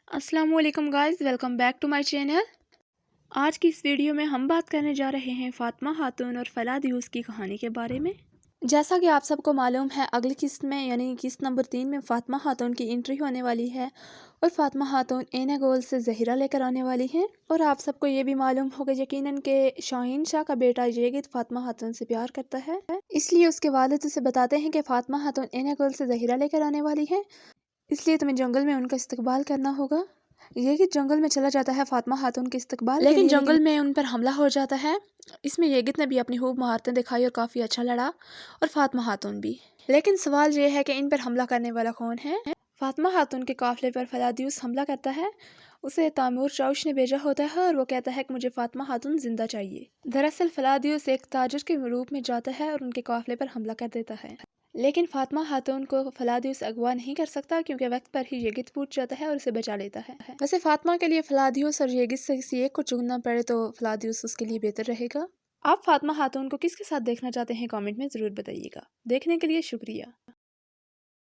अस्सलाम वालेकुम guys, welcome back to my channel. आज की इस वीडियो में हम बात करने जा रहे हैं फ़ातिमा खातून और फलादियूस की कहानी के बारे में। जैसा कि आप सबको मालूम है, अगली किस्त में यानी किस्त नंबर 3 में फ़ातिमा खातून की एंट्री होने वाली है और फ़ातिमा खातून एना गोल से ज़हीरा लेकर आने वाली हैं। और आप सबको ये भी मालूम होगा यकीनन कि शाहीन शाह का बेटा येगिद फ़ातिमा खातून से प्यार करता है, इसलिए उसके वालिद उसे बताते हैं कि फ़ातिमा खातून एना गोल से ज़हीरा लेकर आने वाली है, इसलिए तुम्हें जंगल में उनका इस्तकबाल करना होगा। येगिद जंगल में चला जाता है फ़ातिमा खातून के इस्तकबाल के लिए, जंगल में उन पर हमला हो जाता है। इसमें येगिद ने भी अपनी खूब महारतें दिखाई और काफ़ी अच्छा लड़ा, और फ़ातिमा खातून भी। लेकिन सवाल ये है कि इन पर हमला करने वाला कौन है। फ़ातिमा खातून के काफ़िले पर फलादियूस हमला करता है। उसे तामूर चाउश ने भेजा होता है और वो कहता है कि मुझे फ़ातिमा खातून जिंदा चाहिए। दरअसल फलादियूस एक ताजिर के रूप में जाता है और उनके काफ़िले पर हमला कर देता है, लेकिन फ़ातिमा खातून को फलादियूस अगवा नहीं कर सकता क्योंकि वक्त पर ही येगिद पूछ जाता है और उसे बचा लेता है। वैसे फ़ातिमा के लिए फलादियूस और येगिद से किसी एक को चुनना पड़े तो फलादियूस उसके लिए बेहतर रहेगा। आप फ़ातिमा खातून को किसके साथ देखना चाहते हैं कमेंट में ज़रूर बताइएगा। देखने के लिए शुक्रिया।